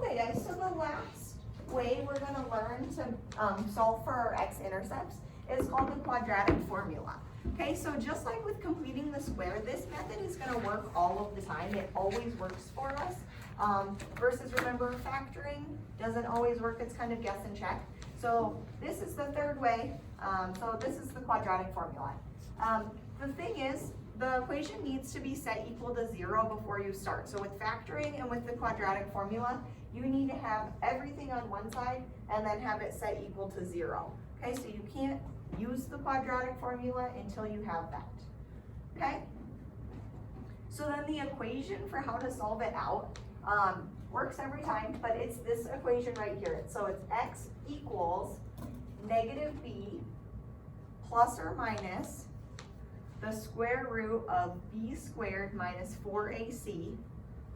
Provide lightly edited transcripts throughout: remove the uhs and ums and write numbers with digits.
Okay guys, so the last way we're going to learn to solve for our x-intercepts is called the quadratic formula. Okay, so just like with completing the square, this method is going to work all of the time. It always works for us. Versus remember, factoring doesn't always work. It's kind of guess and check. So this is the third way. So this is the quadratic formula. The thing is, the equation needs to be set equal to 0 before you start. So with factoring and with the quadratic formula, you need to have everything on one side and then have it set equal to 0. Okay, so you can't use the quadratic formula until you have that. Okay? So then the equation for how to solve it out works every time, but it's this equation right here. So it's x equals negative b plus or minus the square root of b squared minus 4ac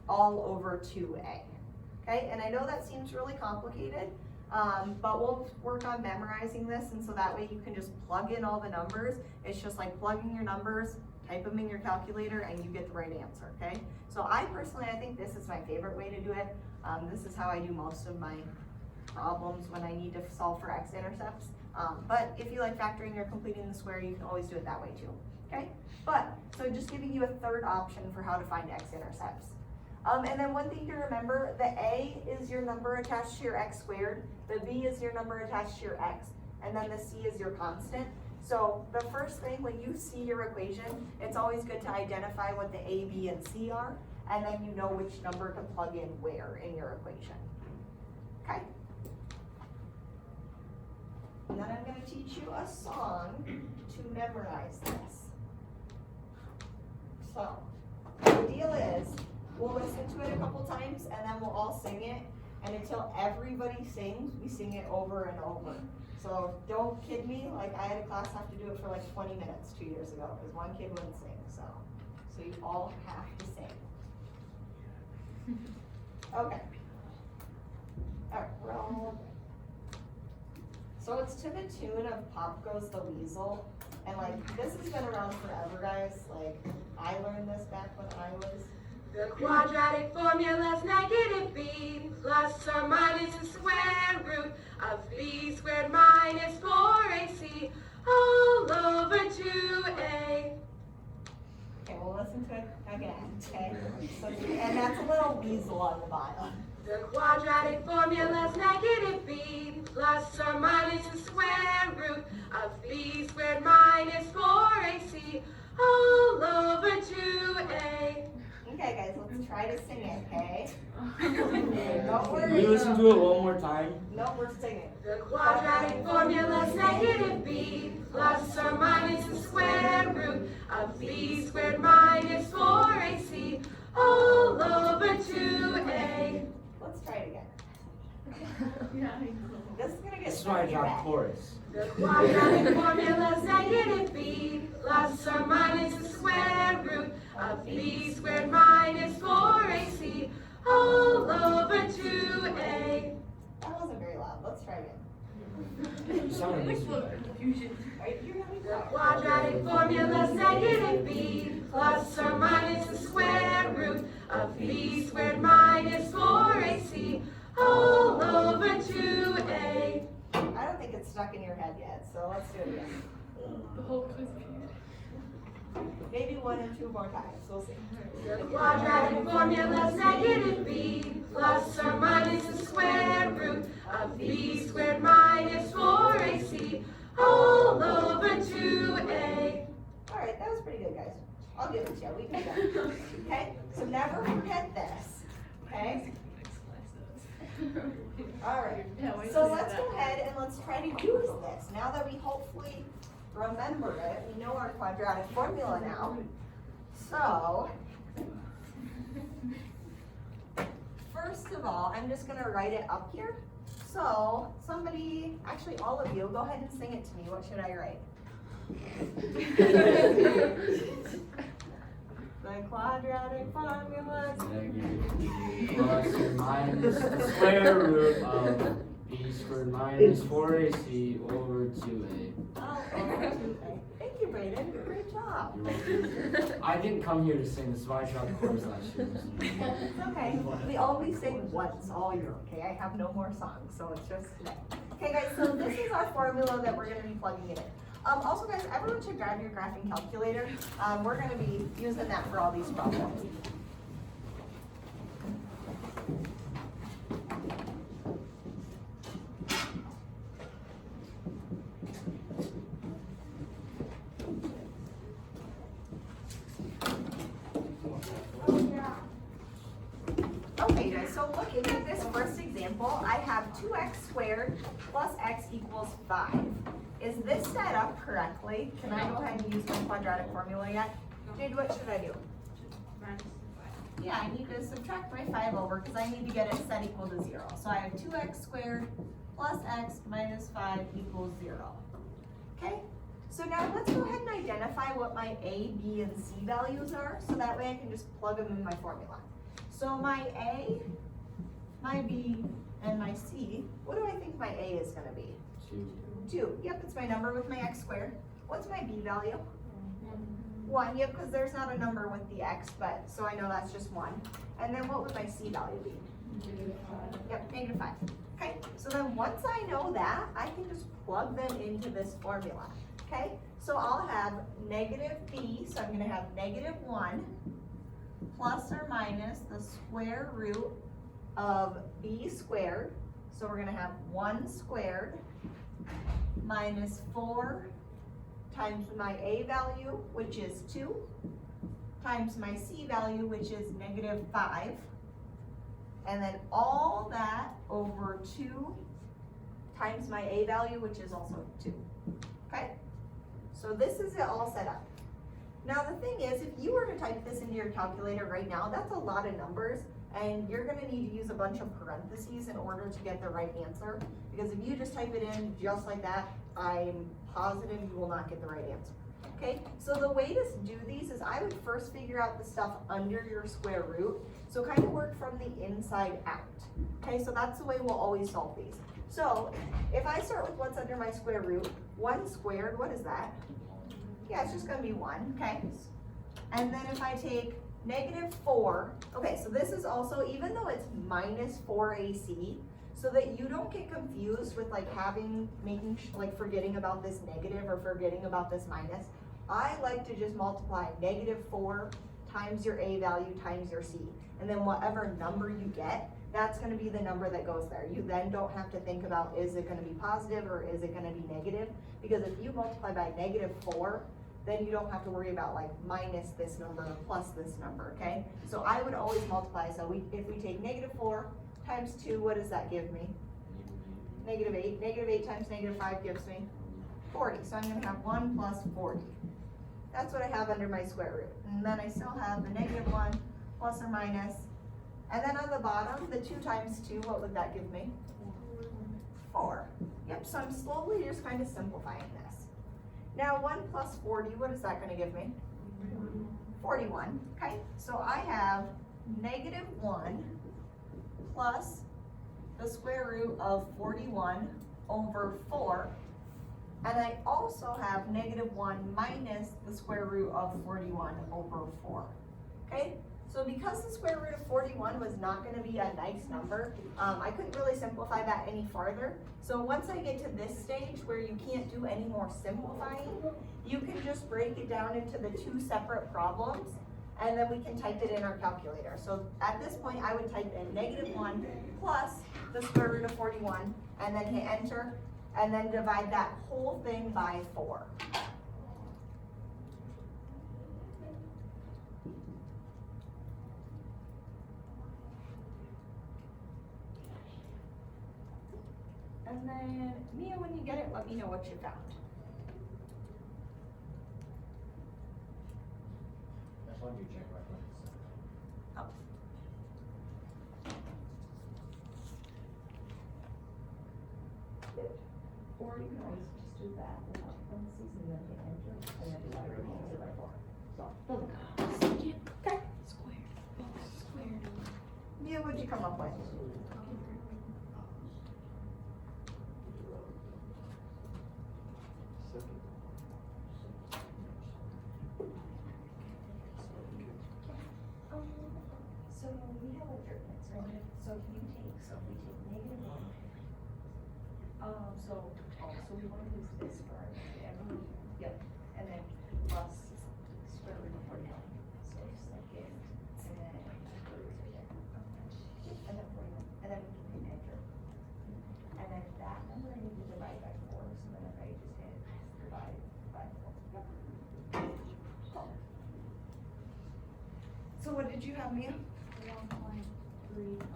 all over 2a. Okay, and I know that seems really complicated, but we'll work on memorizing this, and so that way you can just plug in all the numbers. It's just like plugging your numbers, type them in your calculator, and you get the right answer, okay? So I think this is my favorite way to do it. This is how I do most of my problems when I need to solve for x-intercepts. But if you like factoring or completing the square, you can always do it that way too, okay? But, so just giving you a third option for how to find x-intercepts. And then one thing to remember, the a is your number attached to your x squared, the b is your number attached to your x, and then the c is your constant. So the first thing when you see your equation, it's always good to identify what the a, b, and c are, and then you know which number to plug in where in your equation. Okay? And then I'm going to teach you a song to memorize this. So, the deal is, we'll listen to it a couple times and then we'll all sing it, and until everybody sings, we sing it over and over. So don't kid me, like I had a class have to do it for like 20 minutes 2 years ago because one kid wouldn't sing, so you all have to sing. Okay. Alright, roll. So it's to the tune of Pop Goes the Weasel, and like this has been around forever, guys. Like I learned this back when I was. The quadratic formula's negative b plus or minus the square root of b squared minus 4ac all over 2a. Okay, we'll listen to it again, okay? So, and that's a little weasel on the bottom. The quadratic formula's negative b plus or minus the square root of b squared minus 4ac all over 2a. Okay, guys, let's try to sing it, okay? Don't worry. Can we listen to it one more time? No, we're singing. The quadratic formula's negative b plus or minus the square root of b squared minus 4ac all over 2a. Let's try it again. This is gonna get This is why I dropped chorus. The quadratic formula's negative b plus or minus the square root of b squared minus 4ac all over 2a. That wasn't very loud. Let's try again. You sounded listening. Right? You're gonna be The quiet. quadratic formula's negative b plus or minus the square root of b squared minus 4ac all over 2a. I don't think it's stuck in your head yet, so let's do it again. The whole quiz. Maybe 1 and 2 more times. We'll see. The quadratic formula's negative b plus or minus the square root of b squared minus 4ac all over 2a. All right, that was pretty good, guys. I'll give it to you. We can go. Okay? So never forget this. Okay? All right. So let's go ahead and let's try to use this. Now that we hopefully remember it, we know our quadratic formula now. So, first of all, I'm just going to write it up here. So, somebody, actually all of you, go ahead and sing it to me. What should I write? The quadratic formula. Negative b plus or minus the square root of B squared minus 4AC over 2A. Oh, over 2A. Thank you, Brayden. Great job. You're welcome. I didn't come here to sing, this is why I shot the chorus last year. It's okay. We always sing once all year, okay? I have no more songs, so it's just today. Okay, guys, so this is our formula that we're going to be plugging it in. Also, guys, everyone should grab your graphing calculator. We're going to be using that for all these problems. Okay, guys, so looking at this first example, I have 2x squared plus x equals 5. Is this set up correctly? Can I go ahead and use my quadratic formula yet? Dude, what should I do? Yeah, I need to subtract my 5 over because I need to get it set equal to 0. So I have 2x squared plus x minus 5 equals 0. Okay? So now let's go ahead and identify what my a, b, and c values are so that way I can just plug them in my formula. So my a, my b, and my c, what do I think my a is going to be? 2. Yep, it's my number with my x squared. What's my b value? 1. Yep, because there's not a number with the x, but so I know that's just 1. And then what would my c value be? Yep, -5. Okay, so then once I know that, I can just plug them into this formula. Okay, so I'll have negative b, so I'm going to have -1 plus or minus the square root of b squared. So we're going to have 1 squared minus 4 times my a value, which is 2, times my c value, which is -5, and then all that over 2 times my a value, which is also 2. Okay? So this is it all set up. Now the thing is, if you were to type this into your calculator right now, that's a lot of numbers, and you're going to need to use a bunch of parentheses in order to get the right answer, because if you just type it in just like that, I'm positive you will not get the right answer. Okay, so the way to do these is I would first figure out the stuff under your square root, so kind of work from the inside out. Okay, so that's the way we'll always solve these. So if I start with what's under my square root, 1 squared, what is that? Yeah, it's just going to be 1, okay? And then if I take -4, okay, so this is also, even though it's -4ac, so that you don't get confused with like forgetting about this negative or forgetting about this minus, I like to just multiply -4 times your a value times your c. And then whatever number you get, that's going to be the number that goes there. You then don't have to think about, is it going to be positive or is it going to be negative? Because if you multiply by -4, then you don't have to worry about like minus this number or plus this number, okay? So I would always multiply. So if we take -4 times 2, what does that give me? -8. -8 times -5 gives me 40. So I'm going to have 1 plus 40. That's what I have under my square root. And then I still have the -1 plus or minus. And then on the bottom, the 2 times 2, what would that give me? 4. Yep, so I'm slowly just kind of simplifying this. Now 1 plus 40, what is that going to give me? 41, okay? So I have -1 plus the square root of 41 over 4. And I also have -1 minus the square root of 41 over 4, okay? So because the square root of 41 was not going to be a nice number, I couldn't really simplify that any farther. So once I get to this stage where you can't do any more simplifying, you can just break it down into the 2 separate problems, and then we can type it in our calculator. So at this point, I would type in -1 plus the square root of 41, and then hit enter, and then divide that whole thing by 4. And then, Mia, when you get it, let me know what you found. That's one you check right now. Oh. Or you can always just do that without parentheses and then hit enter, and then divide it by 4. So, doesn't matter. Okay. Squared. Mia, what'd you come up with? so if we take negative one. So we want to use this for our every, Yep, and then plus square root of 49. so second, And then square root right there. And then 49, and then we can hit enter. And then that number I need to divide by 4, so then if I just hit divide by 4. Yep. Cool. So what did you have, Mia? 1.35.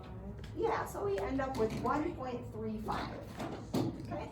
Yeah, so we end up with 1.35. Okay?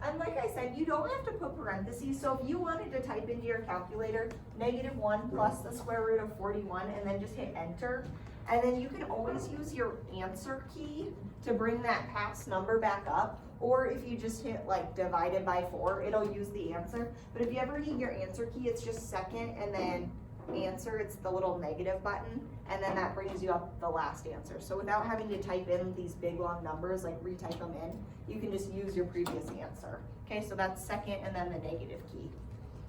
And like I said, you don't have to put parentheses, so if you wanted to type into your calculator, -1 plus the square root of 41, and then just hit enter, and then you can always use your answer key to bring that past number back up, or if you just hit like divided by 4, it'll use the answer. But if you ever need your answer key, it's just second and then answer, it's the little negative button, and then that brings you up the last answer. So without having to type in these big long numbers, like retype them in, you can just use your previous answer. Okay, so that's second and then the negative key.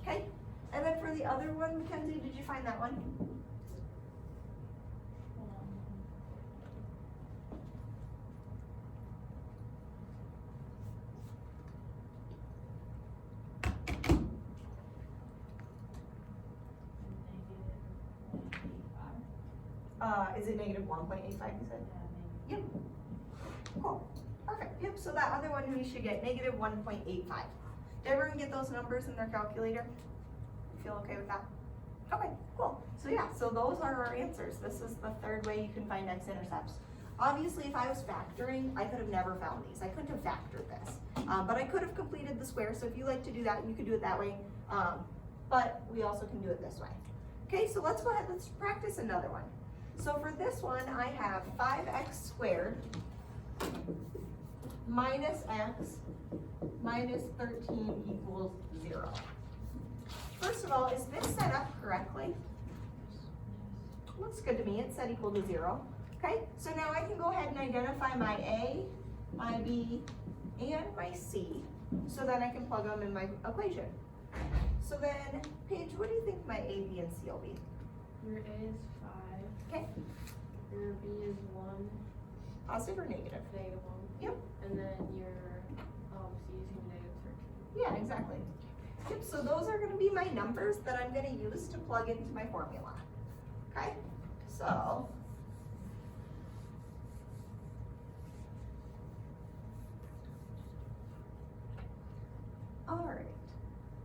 Okay, and then for the other one, Mackenzie, did you find that one? Is it -1.85 you said? Yep. Cool, perfect, yep, so that other one we should get -1.85. Did everyone get those numbers in their calculator? You feel okay with that? Okay, cool, so yeah, so those are our answers. This is the third way you can find x-intercepts. Obviously, if I was factoring, I could have never found these. I couldn't have factored this, but I could have completed the square, so if you like to do that, you could do it that way, but we also can do it this way. Okay, so let's go ahead, let's practice another one. So for this one, I have 5x squared minus x minus 13 equals 0. First of all, is this set up correctly? Looks good to me, it's set equal to 0. Okay, so now I can go ahead and identify my A, my B, and my C, so then I can plug them in my equation. So then, Paige, what do you think my A, B, and C will be? Your A is 5. Okay, Your B is 1. positive or negative? Negative 1. Yep. And then your C is going to be -13. Yeah, exactly. Yep, so those are gonna be my numbers that I'm gonna use to plug into my formula. Okay, so. All right,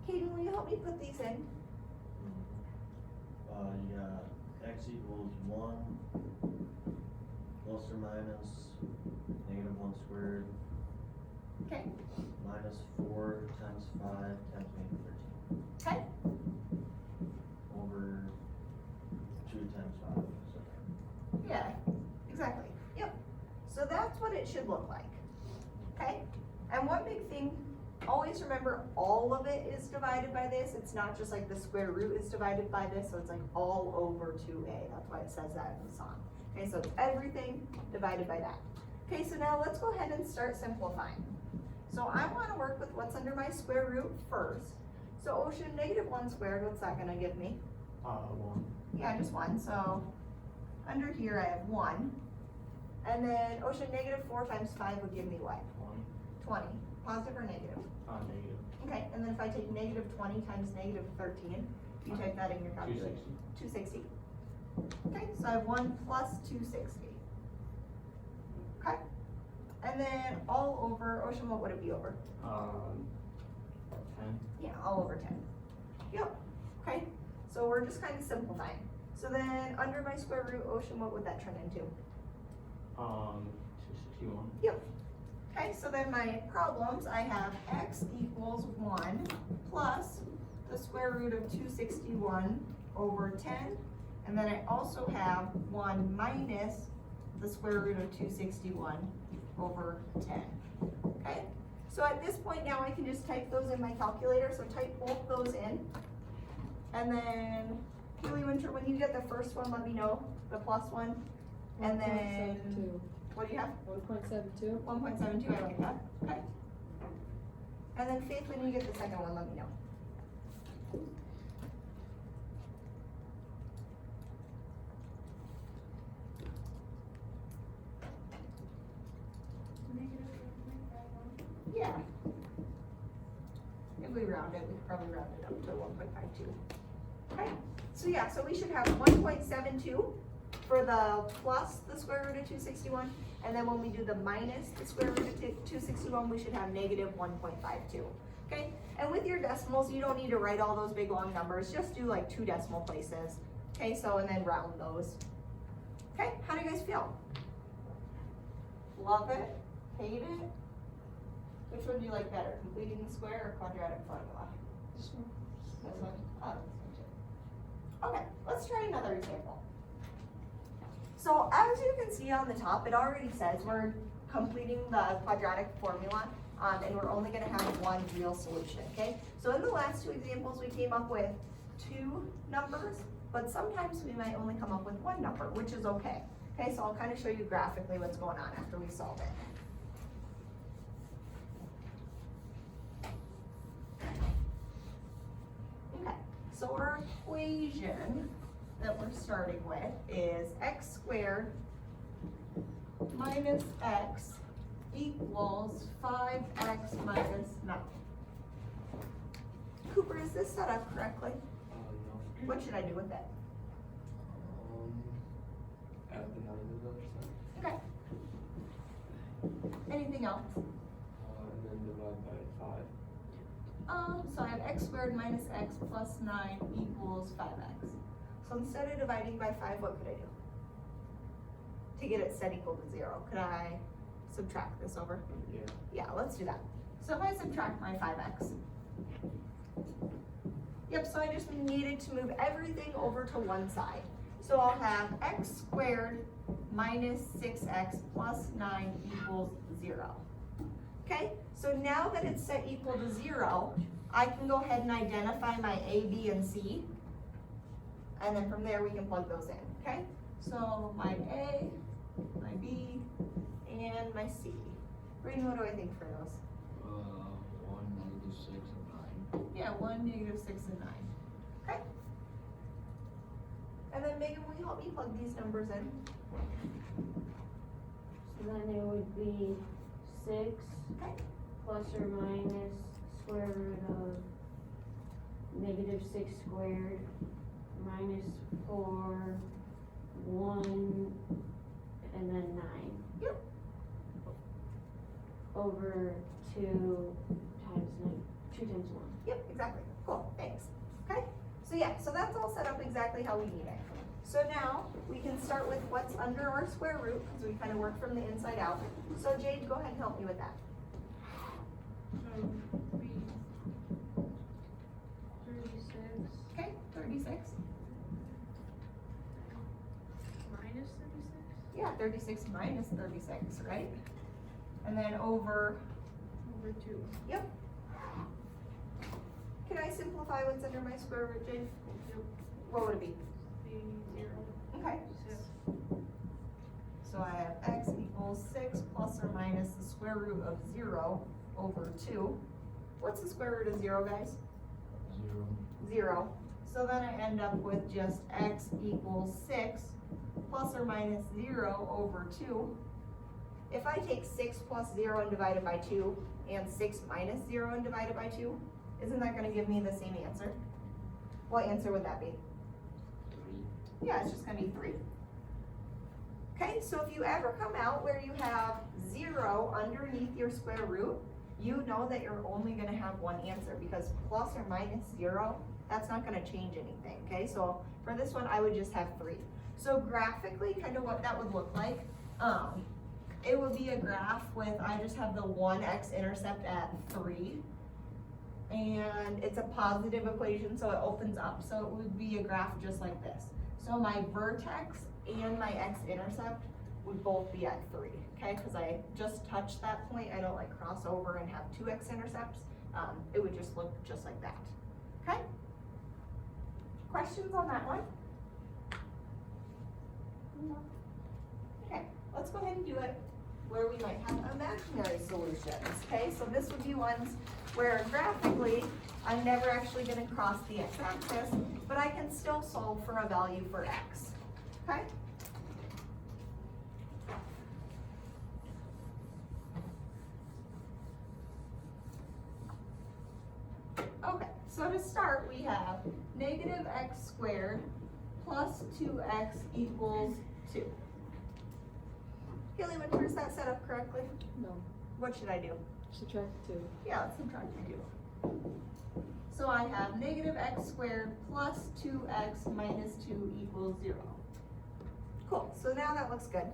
Kaden, will you help me put these in? You got x equals 1 plus or minus -1 squared Okay, minus 4 times 5 times -13 okay, over 2 times 5. So yeah, exactly, yep. So that's what it should look like, okay? And one big thing, always remember all of it is divided by this. It's not just like the square root is divided by this, so it's like all over 2a. That's why it says that in the song. Okay, so it's everything divided by that. Okay, so now let's go ahead and start simplifying. So I want to work with what's under my square root first. So Ocean, -1 squared, what's that gonna give me? 1. Yeah, just 1, so under here I have 1. And then Ocean, -4 times 5 would give me what? 20. Positive or negative? Negative. Okay, and then if I take -20 times -13, you type that in your calculator. 260. Okay, so I have 1 plus 260. Okay, and then all over, Ocean, what would it be over? 10. Yeah, all over 10. Yep, okay, so we're just kind of simplifying. So then under my square root, Ocean, what would that turn into? 261. Yep. Okay, so then my problems, I have x equals 1 plus the square root of 261 over 10. And then I also have 1 minus the square root of 261 over 10. Okay, so at this point now I can just type those in my calculator. So type both those in. And then, Keely Winter, when you get the first one, let me know, the plus one. And then, 1.72. what do you have? 1.72. 1.72, I like that, okay. And then Faith, when you get the second one, let me know. round it, we could probably round it up to 1.52. Okay, so yeah, so we should have 1.72 for the plus the square root of 261, and then when we do the minus the square root of 261, we should have negative 1.52. Okay, and with your decimals, you don't need to write all those big long numbers, just do like 2 decimal places. Okay, so and then round those. Okay, how do you guys feel? Love it? Hate it? Which one do you like better, completing the square or quadratic formula? This one. Oh, this one too. Okay, let's try another example. So as you can see on the top, it already says we're completing the quadratic formula, and we're only gonna have one real solution, okay? So in the last 2 examples, we came up with 2 numbers, but sometimes we might only come up with 1 number, which is okay. Okay, so I'll kind of show you graphically what's going on after we solve it. Okay, so our equation that we're starting with is x squared minus x equals 5x minus 9. Cooper, is this set up correctly? No. What should I do with it? Add the 9 to the other side. Okay. Anything else? And then divide by 5. So I have x squared minus x plus 9 equals 5x. So instead of dividing by 5, what could I do? To get it set equal to 0, could I subtract this over? Yeah. Yeah, let's do that. So if I subtract my 5x. Yep, so I just needed to move everything over to one side. So I'll have x squared minus 6x plus 9 equals 0. Okay, so now that it's set equal to 0, I can go ahead and identify my a, b, and c. And then from there we can plug those in, okay? So my a, my b, and my c. Brayden, what do I think for those? 1, -6, and 9. Yeah, 1, -6, and 9. Okay? And then Megan, will you help me plug these numbers in? So then it would be 6 Okay. plus or minus square root of -6 squared minus 4, 1, and then 9. Yep. Over 2 times 9, 2 times 1. Yep, exactly. Cool, thanks. Okay? So yeah, so that's all set up exactly how we need it. So now we can start with what's under our square root, because we kind of work from the inside out. So Jade, go ahead and help me with that. So, be 36 Okay, 36. minus 36? Yeah, 36 minus 36, right? And then over, Over 2. yep. Can I simplify what's under my square root, Jade? Yep. What would it be? Be 0. Okay. 6. So I have x equals 6 plus or minus the square root of 0 over 2. What's the square root of 0, guys? 0. 0. So then I end up with just x equals 6 plus or minus 0 over 2. If I take 6 plus 0 and divide it by 2, and 6 minus 0 and divide it by 2, isn't that going to give me the same answer? What answer would that be? 3. Yeah, it's just going to be 3. Okay, so if you ever come out where you have 0 underneath your square root, you know that you're only going to have one answer, because plus or minus 0, that's not going to change anything, okay? So for this one, I would just have 3. So graphically, kind of what that would look like, it would be a graph with, I just have the one x-intercept at 3, and it's a positive equation, so it opens up. So it would be a graph just like this. So my vertex and my x-intercept would both be at 3, okay? Because I just touched that point, I don't like cross over and have 2 x-intercepts. It would just look just like that, okay? Questions on that one? No. Okay, let's go ahead and do it where we might have imaginary solutions, okay? So this would be ones where graphically, I'm never actually gonna cross the x-axis, but I can still solve for a value for x, okay? Okay, So to start, we have negative x squared plus 2x equals 2. Haley, is that set up correctly? No. What should I do? Subtract 2. Yeah, let's subtract 2. So I have negative x squared plus 2x minus 2 equals 0. Cool, so now that looks good.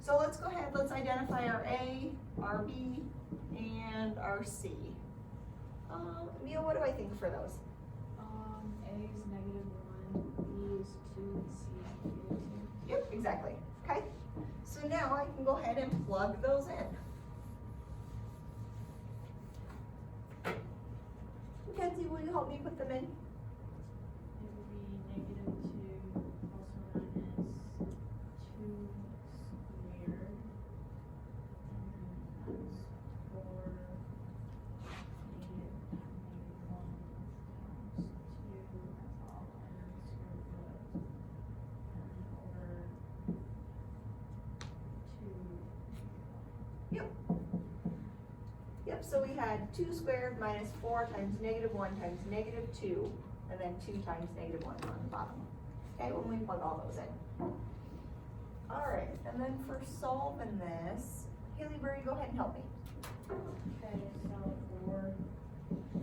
So let's go ahead, let's identify our A, our B, and our C. Mia, what do I think for those? A is -1, B is 2, and C is -2. Yep, exactly. Okay, so now I can go ahead and plug those in. Mackenzie, will you help me put them in? It will be -2 plus or minus 2 squared. And then that's 4 -1 times 2, that's all under the square root. And over 2. Yep, so we had 2 squared minus 4 times -1 times -2, and then 2 times -1 on the bottom. Okay, when we plug all those in. Alright, and then for solving this, Haley Berry, go ahead and help me. Okay, so 4,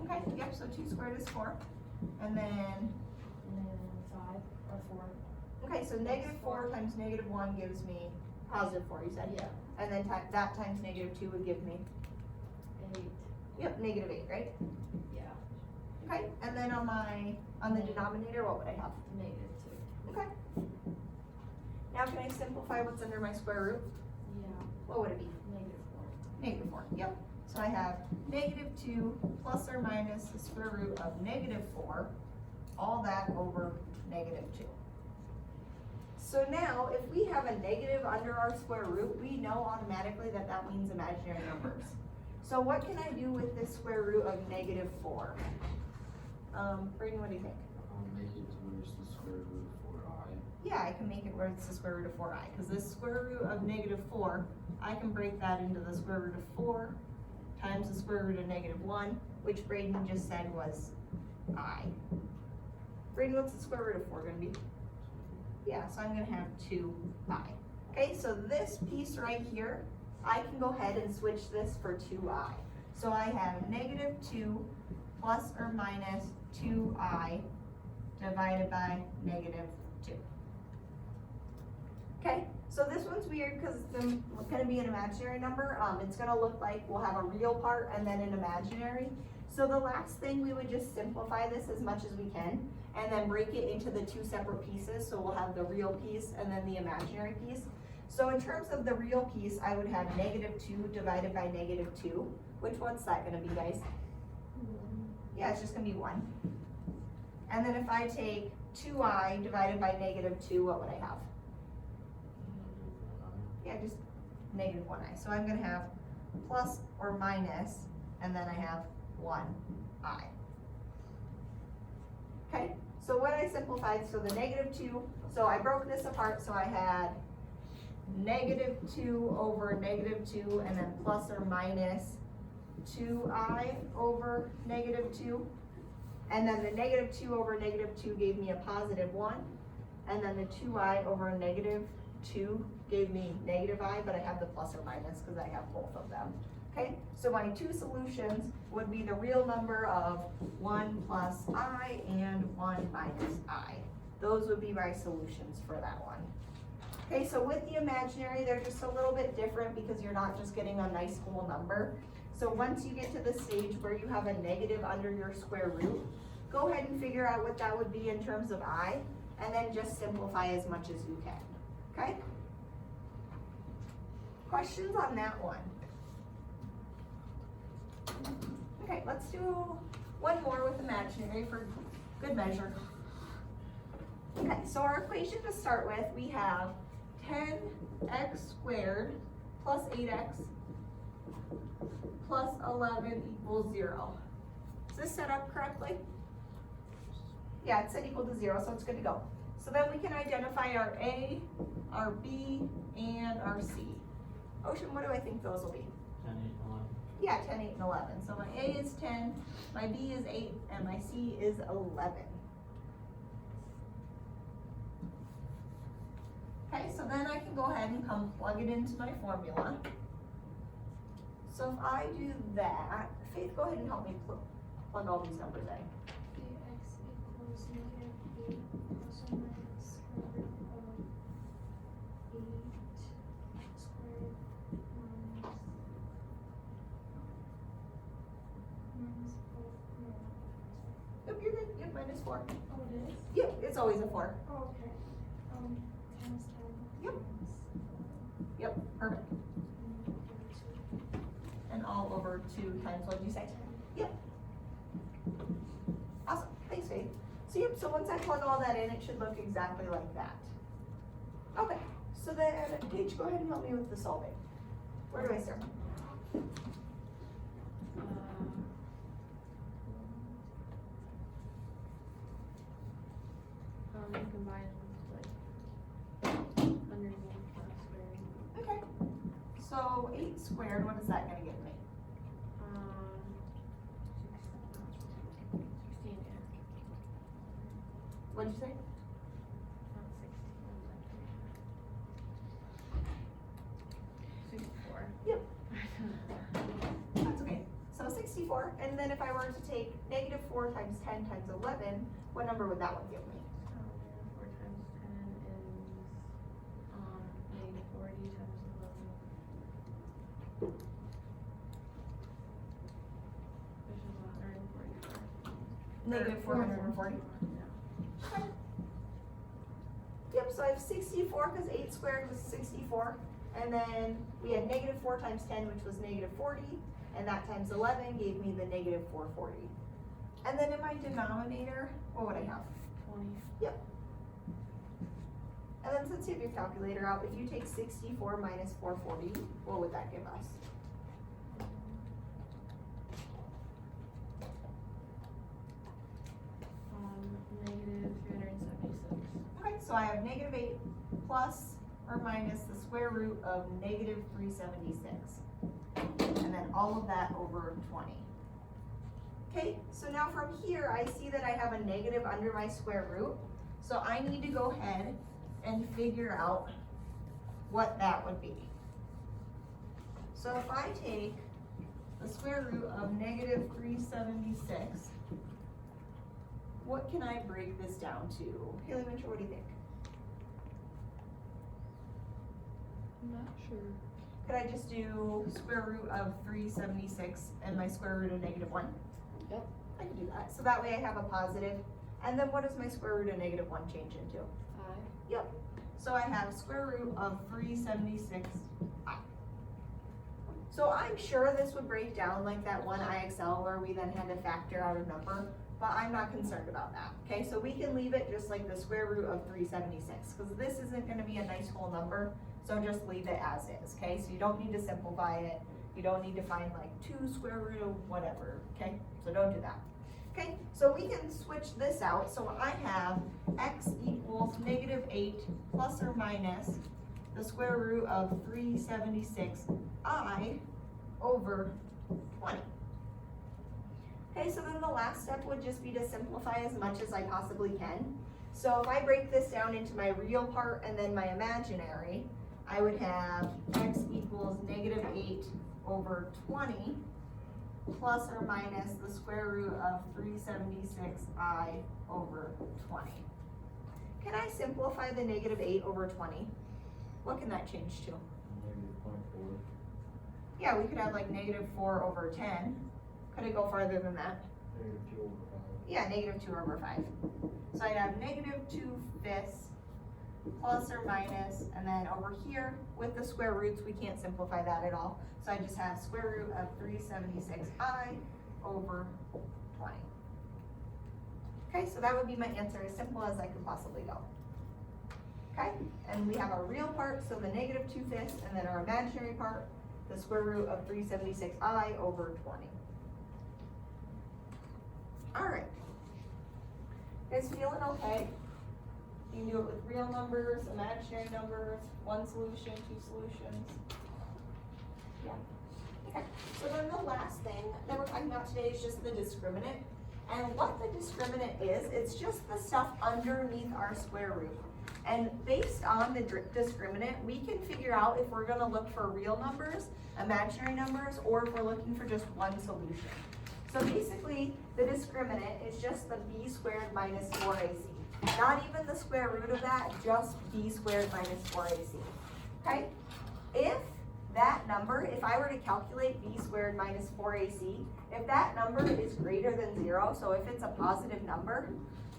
Okay, yep, so 2 squared is 4. And then, and then 5 or 4. okay, so -4 times -1 gives me +4, you said? Yeah. And then that times -2 would give me, 8. yep, -8, right? Yeah. Okay, and then on the denominator, what would I have? -2. Okay. Now can I simplify what's under my square root? Yeah. What would it be? -4, yep. So I have -2 plus or minus the square root of -4, all that over -2. So now, if we have a negative under our square root, we know automatically that that means imaginary numbers. So what can I do with this square root of -4? Brayden, what do you think? Make it to where it's the square root of 4i. Yeah, I can make it where it's the square root of 4i, because this square root of -4, I can break that into the square root of 4 times the square root of -1, which Brayden just said was I. Brayden, what's the square root of 4 gonna be? Yeah, so I'm gonna have 2i. Okay, so this piece right here, I can go ahead and switch this for 2i. So I have -2 plus or minus 2i divided by -2. Okay, so this one's weird because it's gonna be an imaginary number. It's gonna look like we'll have a real part and then an imaginary. So the last thing, we would just simplify this as much as we can and then break it into the 2 separate pieces. So we'll have the real piece and then the imaginary piece. So in terms of the real piece, I would have -2 divided by -2. Which one's that gonna be, guys? Yeah, it's just gonna be 1. And then if I take 2i divided by -2, what would I have? Yeah, just -1i. So I'm gonna have plus or minus, and then I have 1i. Okay, so what I simplified, so the -2, so I broke this apart, so I had -2 over -2, and then plus or minus 2i over -2. And then the -2 over -2 gave me a +1. And then the 2i over -2 gave me -i, but I have the plus or minus because I have both of them. Okay, so my 2 solutions would be the real number of 1 plus I and 1 minus I. Those would be my solutions for that one. Okay, so with the imaginary, they're just a little bit different because you're not just getting a nice whole number. So once you get to the stage where you have a negative under your square root, go ahead and figure out what that would be in terms of I, and then just simplify as much as you can, okay? Questions on that one? Okay, let's do one more with imaginary for good measure. Okay, so our equation to start with, we have 10x squared plus 8x plus 11 equals 0. Is this set up correctly? Yeah, it's set equal to 0, so it's good to go. So then we can identify our A, our B, and our C. Ocean, what do I think those will be? 10, 8, 11. Yeah, 10, 8, and 11. So my A is 10, my B is 8, and my C is 11. Okay, so then I can go ahead and come plug it into my formula. So if I do that, Faith, go ahead and help me plug all these numbers in. Ax equals -8 plus or minus square root of 8 squared minus 4. No. Yep, you're good. Yep, minus 4. Oh, it is? Yep, it's always a 4. Oh, okay. Times 10. Yep. Times Yep, perfect. -2. And all over 2 times, what did you say? Yep. Awesome, thanks Faith. So yep, so once I plug all that in, it should look exactly like that. Okay, so then, Paige, go ahead and help me with the solving. Where do I start? You combine like underneath squared. Okay. So 8 squared, what is that gonna give me? 16, yeah. What'd you say? Not 16, 64. Yep. That's okay. So 64, and then if I were to take -4 times 10 times 11, what number would that one give me? 4 times 10 is -40 times 11. Which is 144. -440. Okay. Yep, so I have 64 because 8 squared was 64. And then we had -4 times 10, which was -40. And that times 11 gave me the -440. And then in my denominator, what would I have? 20. Yep. And then since you have your calculator out, if you take 64 minus 440, what would that give us? -376. Okay, so I have -8 plus or minus the square root of -376. And then all of that over 20. Okay, so now from here, I see that I have a negative under my square root. So I need to go ahead and figure out what that would be. So if I take the square root of -376, what can I break this down to? Haley Winter, what do you think? I'm not sure. Could I just do square root of 376 and my square root of -1? Yep. I can do that. So that way I have a positive. And then what does my square root of -1 change into? 5. Yep. So I have square root of 376i. So I'm sure this would break down like that one IXL where we then had to factor out a number, but I'm not concerned about that. Okay, so we can leave it just like the square root of 376 because this isn't going to be a nice whole number. So just leave it as is, okay? So you don't need to simplify it. You don't need to find like 2 square root of whatever, okay? So don't do that. Okay, so we can switch this out. So I have x equals -8 plus or minus the square root of 376i over 20. Okay, so then the last step would just be to simplify as much as I possibly can. So if I break this down into my real part and then my imaginary, I would have x equals -8 over 20 plus or minus the square root of 376i over 20. Can I simplify the -8 over 20? What can that change to? -0.4. Yeah, we could have like -4 over 10. Could it go farther than that? -2 over 5. Yeah, -2 over 5. So I'd have -2/5 plus or minus, and then over here with the square roots, we can't simplify that at all. So I just have square root of 376i over 20. Okay, so that would be my answer, as simple as I could possibly go. Okay, and we have our real part, so the -2/5, and then our imaginary part, the square root of 376i over 20. All right. Guys feeling okay? You can do it with real numbers, imaginary numbers, 1 solution, 2 solutions. Yeah. Okay, so then the last last thing that we're talking about today is just the discriminant. And what the discriminant is, it's just the stuff underneath our square root. And based on the discriminant, we can figure out if we're gonna look for real numbers, imaginary numbers, or if we're looking for just one solution. So basically, the discriminant is just the b squared minus 4ac. Not even the square root of that, just b squared minus 4ac. Okay? If that number, if I were to calculate b squared minus 4ac, if that number is greater than 0, so if it's a positive number,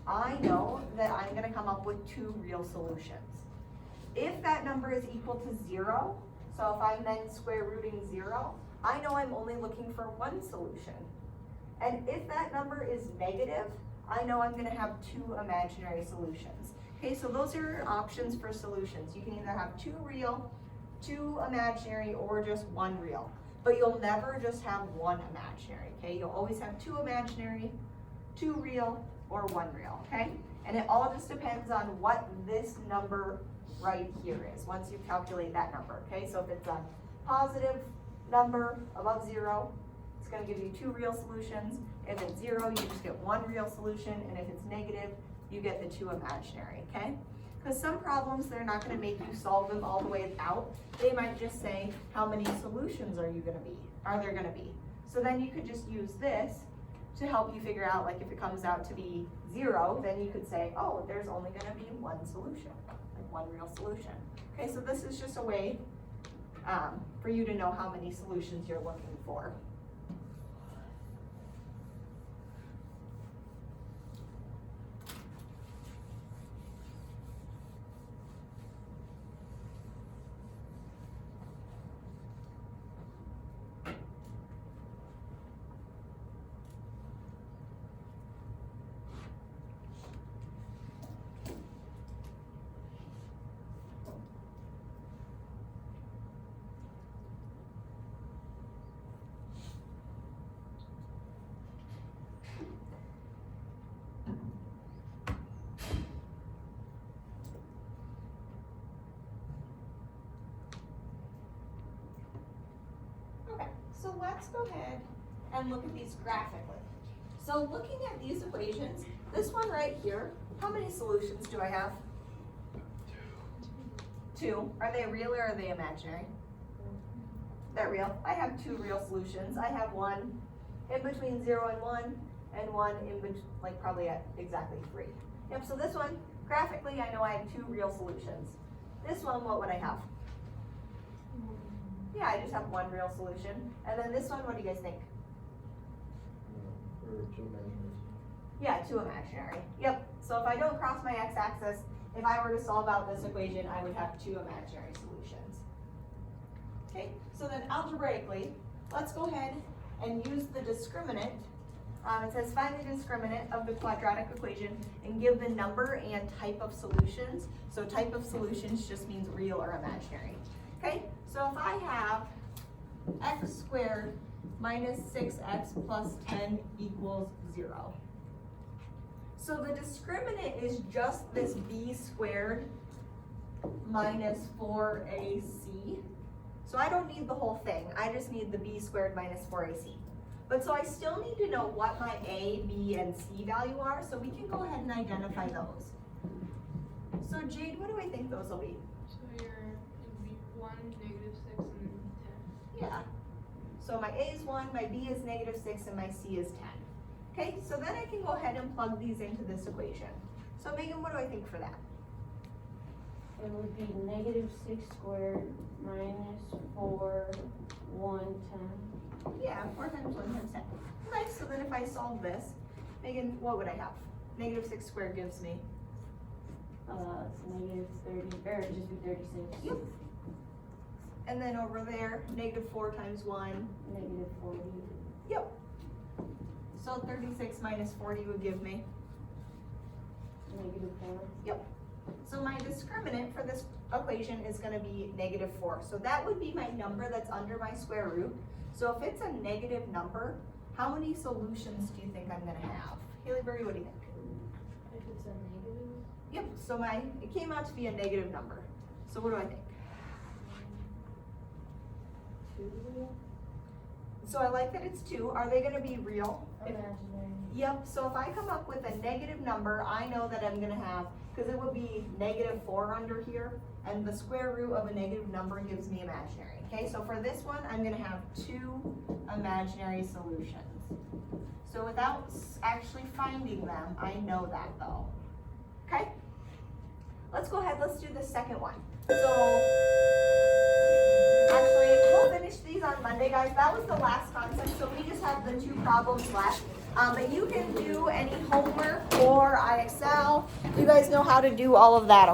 I know that I'm gonna come up with two real solutions. If that number is equal to 0, so if I'm then square rooting 0, I know I'm only looking for one solution. And if that number is negative, I know I'm gonna have two imaginary solutions. Okay, so those are your options for solutions. You can either have two real, two imaginary, or just one real. But you'll never just have one imaginary, okay? You'll always have two imaginary, two real, or one real, okay? And it all just depends on what this number right here is, once you calculate that number, okay? So if it's a positive number above 0, it's gonna give you two real solutions. If it's 0, you just get one real solution, and if it's negative, you get the two imaginary, okay? Because some problems, they're not gonna make you solve them all the way out. They might just say, how many solutions are there gonna be? So then you could just use this to help you figure out, like if it comes out to be 0, then you could say, oh, there's only gonna be one solution, like one real solution. Okay, so this is just a way for you to know how many solutions you're looking for. Okay, so let's go ahead and look at these graphically. So looking at these equations, this one right here, how many solutions do I have? Two. Are they real or are they imaginary? They're real. I have two real solutions. I have one in between 0 and 1, and one in between, like probably at exactly 3. Yep, so this one, graphically, I know I have two real solutions. This one, what would I have? Yeah, I just have one real solution. And then this one, what do you guys think? Or two imaginary. Yeah, two imaginary. Yep, so if I don't cross my x-axis, if I were to solve out this equation, I would have two imaginary solutions. Okay, so then algebraically, let's go ahead and use the discriminant. It says find the discriminant of the quadratic equation and give the number and type of solutions. So type of solutions just means real or imaginary. Okay, so if I have x squared minus 6x plus 10 equals 0. So the discriminant is just this b squared minus 4ac. So I don't need the whole thing, I just need the b squared minus 4ac. But so I still need to know what my a, b, and c value are, so we can go ahead and identify those. So Jade, what do I think those will be? So it'd be 1, -6, and 10. Yeah. So my a is 1, my b is -6, and my c is 10. Okay, so then I can go ahead and plug these into this equation. So Megan, what do I think for that? It would be -6 squared minus 4, 1, 10. Yeah, 4 times 1 times 10. Okay, so then if I solve this, Megan, what would I have? -6 squared gives me? It's -30, or it'd just be 36. Yep. And then over there, -4 times 1. -40. Yep. So 36 minus 40 would give me? -4. Yep. So my discriminant for this equation is gonna be -4. So that would be my number that's under my square root. So if it's a negative number, how many solutions do you think I'm gonna have? Haley Berry, what do you think? If it's a negative, Yep, so it came out to be a negative number. So what do I think? 2. So I like that it's 2. Are they gonna be real? Imaginary. Yep, so if I come up with a negative number, I know that I'm gonna have, because it would be -4 under here, and the square root of a negative number gives me imaginary. Okay, so for this one, I'm gonna have 2 imaginary solutions. So without actually finding them, I know that though. Okay? Let's go ahead, let's do the second one. So, actually, we'll finish these on Monday, guys. That was the last concept, so we just have the 2 problems left. But you can do any homework or IXL. You guys know how to do all of that,